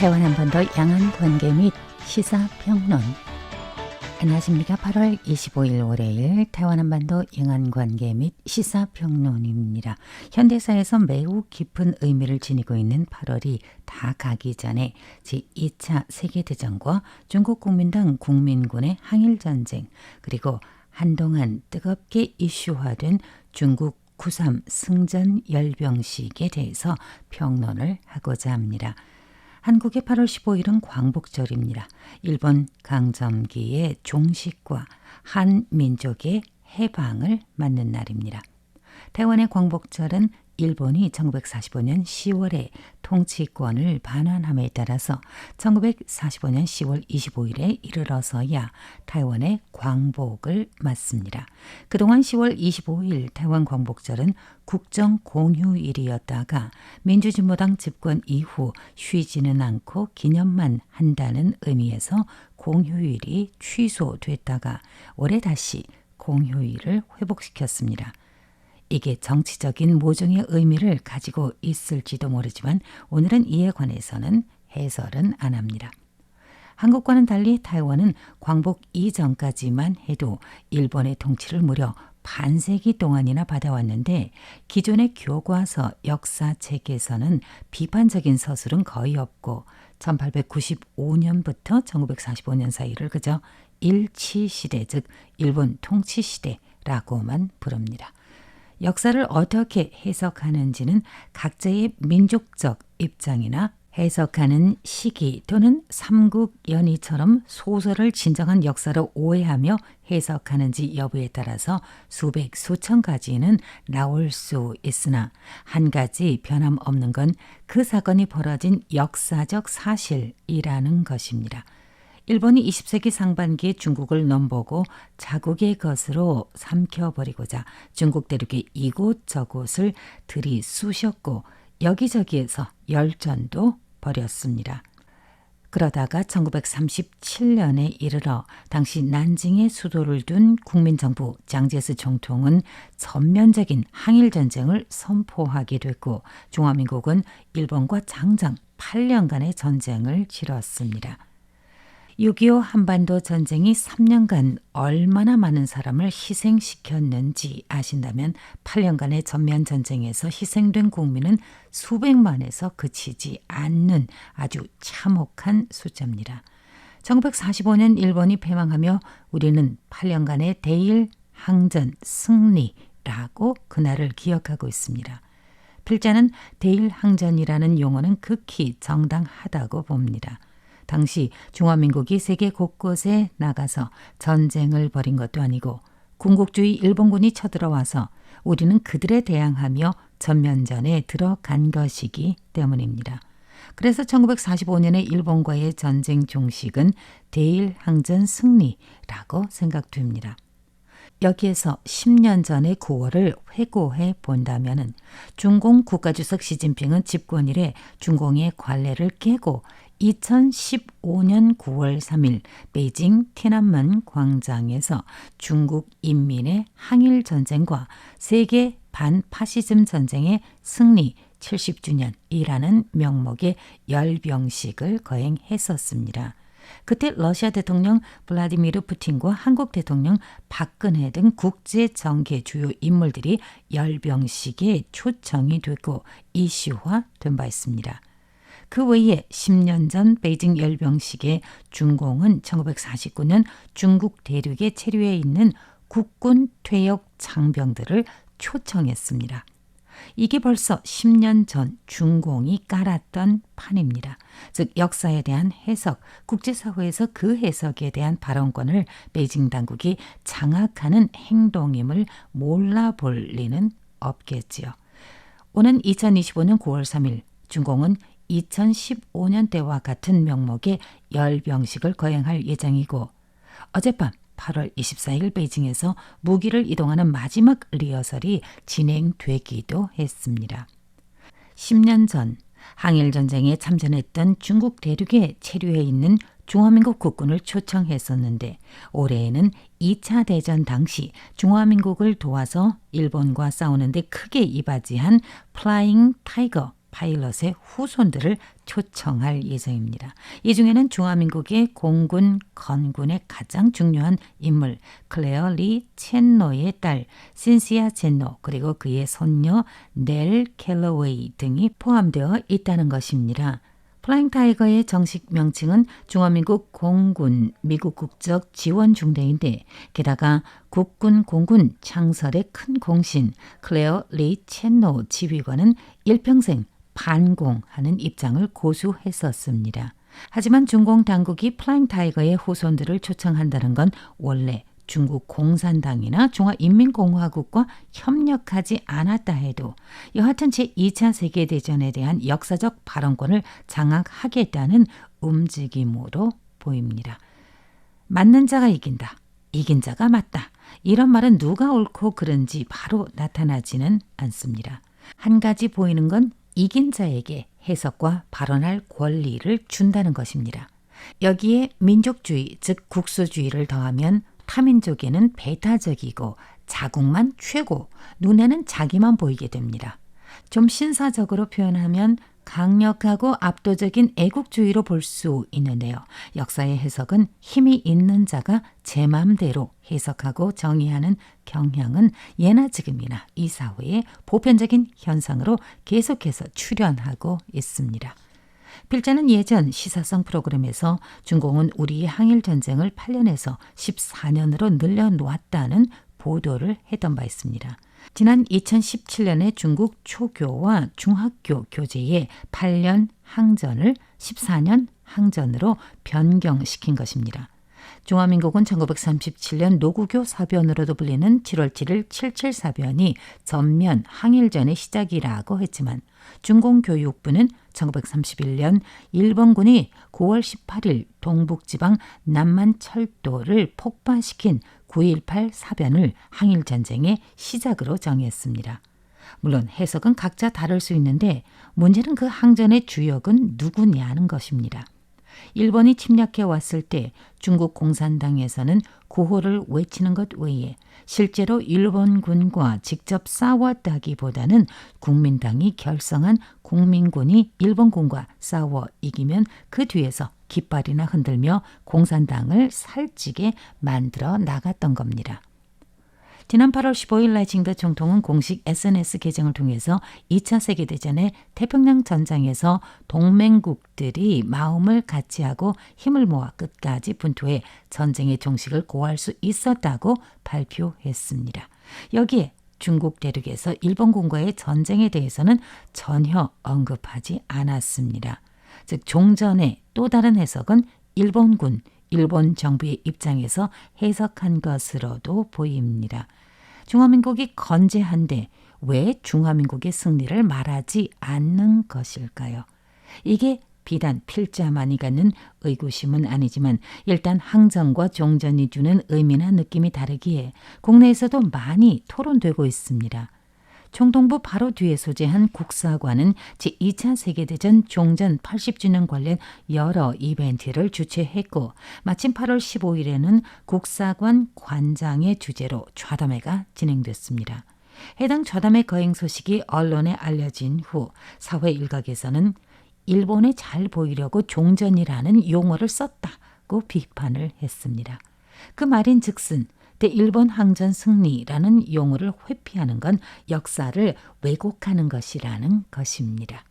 태원 한반도 양안 관계 및 시사평론. 안녕하십니까. 8월 25일 월요일 태원 한반도 양안 관계 및 시사평론입니다. 현대사에서 매우 깊은 의미를 지니고 있는 8월이 다 가기 전에 제2차 세계대전과 중국 국민당 국민군의 항일전쟁, 그리고 한동안 뜨겁게 이슈화된 중국 9.3 승전 열병식에 대해서 평론을 하고자 합니다. 한국의 8월 15일은 광복절입니다. 일본 강점기의 종식과 한민족의 해방을 맞는 날입니다. 태원의 광복절은 일본이 1945년 10월에 통치권을 반환함에 따라서 1945년 10월 25일에 이르러서야 태원의 광복을 맞습니다. 그동안 10월 25일 태원 광복절은 국정공휴일이었다가 민주진보당 집권 이후 쉬지는 않고 기념만 한다는 의미에서 공휴일이 취소됐다가 올해 다시 공휴일을 회복시켰습니다. 이게 정치적인 모종의 의미를 가지고 있을지도 모르지만 오늘은 이에 관해서는 해설은 안 합니다. 한국과는 달리 타이완은 광복 이전까지만 해도 일본의 통치를 무려 반세기 동안이나 받아왔는데 기존의 교과서 역사책에서는 비판적인 서술은 거의 없고 1895년부터 1945년 사이를 그저 일치시대, 즉 일본 통치시대라고만 부릅니다. 역사를 어떻게 해석하는지는 각자의 민족적 입장이나 해석하는 시기 또는 삼국연의처럼 소설을 진정한 역사로 오해하며 해석하는지 여부에 따라서 수백 수천 가지는 나올 수 있으나 한 가지 변함없는 건 그 사건이 벌어진 역사적 사실이라는 것입니다. 일본이 20세기 상반기에 중국을 넘보고 자국의 것으로 삼켜버리고자 중국 대륙의 이곳저곳을 들이쑤셨고 여기저기에서 열전도 벌였습니다. 그러다가 1937년에 이르러 당시 난징에 수도를 둔 국민정부 장제스 총통은 전면적인 항일전쟁을 선포하게 됐고 중화민국은 일본과 장장 8년간의 전쟁을 치렀습니다. 6.25 한반도 전쟁이 3년간 얼마나 많은 사람을 희생시켰는지 아신다면 8년간의 전면 전쟁에서 희생된 국민은 수백만에서 그치지 않는 아주 참혹한 숫자입니다. 1945년 일본이 패망하며 우리는 8년간의 대일 항전 승리라고 그날을 기억하고 있습니다. 필자는 대일 항전이라는 용어는 극히 정당하다고 봅니다. 당시 중화민국이 세계 곳곳에 나가서 전쟁을 벌인 것도 아니고 군국주의 일본군이 쳐들어와서 우리는 그들에 대항하며 전면전에 들어간 것이기 때문입니다. 그래서 1945년의 일본과의 전쟁 종식은 대일항전 승리라고 생각됩니다. 여기에서 10년 전의 9월을 회고해 본다면 중공 국가주석 시진핑은 집권 이래 중공의 관례를 깨고 2015년 9월 3일 베이징 티난먼 광장에서 중국 인민의 항일전쟁과 세계 반파시즘 전쟁의 승리 70주년이라는 명목의 열병식을 거행했었습니다. 그때 러시아 대통령 블라디미르 푸틴과 한국 대통령 박근혜 등 국제정계 주요 인물들이 열병식에 초청이 되고 이슈화된 바 있습니다. 그 외에 10년 전 베이징 열병식에 중공은 1949년 중국 대륙에 체류해 있는 국군 퇴역 장병들을 초청했습니다. 이게 벌써 10년 전 중공이 깔았던 판입니다. 즉 역사에 대한 해석, 국제사회에서 그 해석에 대한 발언권을 베이징 당국이 장악하는 행동임을 몰라볼 리는 없겠지요. 오는 2025년 9월 3일 중공은 2015년 때와 같은 명목의 열병식을 거행할 예정이고 어젯밤 8월 24일 베이징에서 무기를 이동하는 마지막 리허설이 진행되기도 했습니다. 10년 전 항일전쟁에 참전했던 중국 대륙에 체류해 있는 중화민국 국군을 초청했었는데 올해에는 2차 대전 당시 중화민국을 도와서 일본과 싸우는데 크게 이바지한 플라잉 타이거 파일럿의 후손들을 초청할 예정입니다. 이 중에는 중화민국의 공군, 건군의 가장 중요한 인물 클레어 리 첸노의 딸 신시아 첸노 그리고 그의 손녀 넬 캘러웨이 등이 포함되어 있다는 것입니다. 플라잉 타이거의 정식 명칭은 중화민국 공군 미국 국적 지원 중대인데 게다가 국군 공군 창설의 큰 공신 클레어 리 첸노 지휘관은 일평생 반공하는 입장을 고수했었습니다. 하지만 중공 당국이 플라잉 타이거의 후손들을 초청한다는 건 원래 중국 공산당이나 중화인민공화국과 협력하지 않았다 해도 여하튼 제2차 세계대전에 대한 역사적 발언권을 장악하겠다는 움직임으로 보입니다. 맞는 자가 이긴다. 이긴 자가 맞다. 이런 말은 누가 옳고 그른지 바로 나타나지는 않습니다. 한 가지 보이는 건 이긴 자에게 해석과 발언할 권리를 준다는 것입니다. 여기에 민족주의, 즉 국수주의를 더하면 타민족에는 배타적이고 자국만 최고, 눈에는 자기만 보이게 됩니다. 좀 신사적으로 표현하면 강력하고 압도적인 애국주의로 볼 수 있는데요. 역사의 해석은 힘이 있는 자가 제 맘대로 해석하고 정의하는 경향은 예나 지금이나 이 사회의 보편적인 현상으로 계속해서 출현하고 있습니다. 필자는 예전 시사성 프로그램에서 중공은 우리의 항일전쟁을 8년에서 14년으로 늘려놓았다는 보도를 했던 바 있습니다. 지난 2017년에 중국 초교와 중학교 교재의 8년 항전을 14년 항전으로 변경시킨 것입니다. 중화민국은 1937년 노구교 사변으로도 불리는 7월 7일 7.7사변이 전면 항일전의 시작이라고 했지만 중공교육부는 1931년 일본군이 9월 18일 동북지방 남만철도를 폭파시킨 9.18 사변을 항일전쟁의 시작으로 정했습니다. 물론 해석은 각자 다를 수 있는데 문제는 그 항전의 주역은 누구냐는 것입니다. 일본이 침략해 왔을 때 중국 공산당에서는 구호를 외치는 것 외에 실제로 일본군과 직접 싸웠다기보다는 국민당이 결성한 국민군이 일본군과 싸워 이기면 그 뒤에서 깃발이나 흔들며 공산당을 살찌게 만들어 나갔던 겁니다. 지난 8월 15일 라이징더 총통은 공식 SNS 계정을 통해서 2차 세계대전의 태평양 전장에서 동맹국들이 마음을 같이하고 힘을 모아 끝까지 분투해 전쟁의 종식을 고할 수 있었다고 발표했습니다. 여기에 중국 대륙에서 일본군과의 전쟁에 대해서는 전혀 언급하지 않았습니다. 즉 종전의 또 다른 해석은 일본군, 일본 정부의 입장에서 해석한 것으로도 보입니다. 중화민국이 건재한데 왜 중화민국의 승리를 말하지 않는 것일까요? 이게 비단 필자만이 갖는 의구심은 아니지만 일단 항전과 종전이 주는 의미나 느낌이 다르기에 국내에서도 많이 토론되고 있습니다. 총통부 바로 뒤에 소재한 국사관은 제2차 세계대전 종전 80주년 관련 여러 이벤트를 주최했고 마침 8월 15일에는 국사관 관장의 주재로 좌담회가 진행됐습니다. 해당 좌담회 거행 소식이 언론에 알려진 후 사회 일각에서는 일본에 잘 보이려고 종전이라는 용어를 썼다고 비판을 했습니다. 그 말인즉슨 대일본 항전 승리라는 용어를 회피하는 건 역사를 왜곡하는 것이라는 것입니다.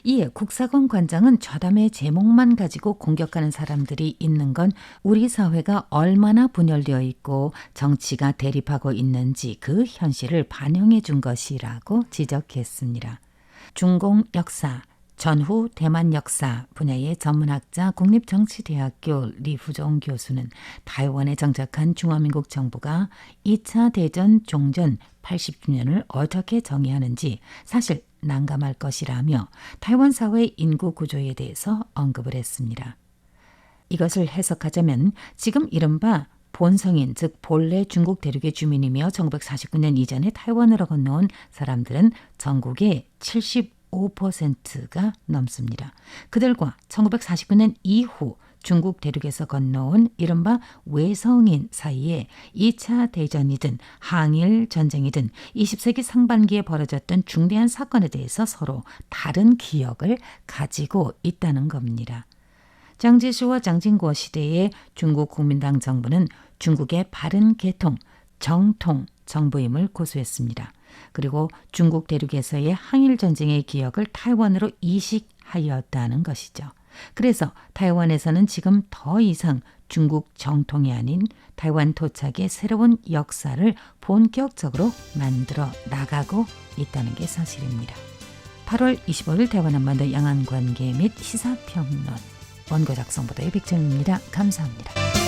이에 국사관 관장은 좌담회 제목만 가지고 공격하는 사람들이 있는 건 우리 사회가 얼마나 분열되어 있고 정치가 대립하고 있는지 그 현실을 반영해 준 것이라고 지적했습니다. 중공 역사, 전후 대만 역사 분야의 전문학자 국립정치대학교 리후종 교수는 타이완에 정착한 중화민국 정부가 2차 대전 종전 80주년을 어떻게 정의하는지 사실 난감할 것이라며 타이완 사회 인구 구조에 대해서 언급을 했습니다. 이것을 해석하자면 지금 이른바 본성인 즉 본래 중국 대륙의 주민이며 1949년 이전에 타이완으로 건너온 사람들은 전국의 85%가 넘습니다. 그들과 1949년 이후 중국 대륙에서 건너온 이른바 외성인 사이에 2차 대전이든 항일 전쟁이든 20세기 상반기에 벌어졌던 중대한 사건에 대해서 서로 다른 기억을 가지고 있다는 겁니다. 장제시와 장진고 시대의 중국 국민당 정부는 중국의 바른 개통, 정통 정부임을 고수했습니다. 그리고 중국 대륙에서의 항일 전쟁의 기억을 타이완으로 이식하였다는 것이죠. 그래서 타이완에서는 지금 더 이상 중국 정통이 아닌 타이완 토착의 새로운 역사를 본격적으로 만들어 나가고 있다는 게 사실입니다. 8월 25일 대화 한반도 양안관계 및 시사평론 원고 작성보도의 백정입니다. 감사합니다.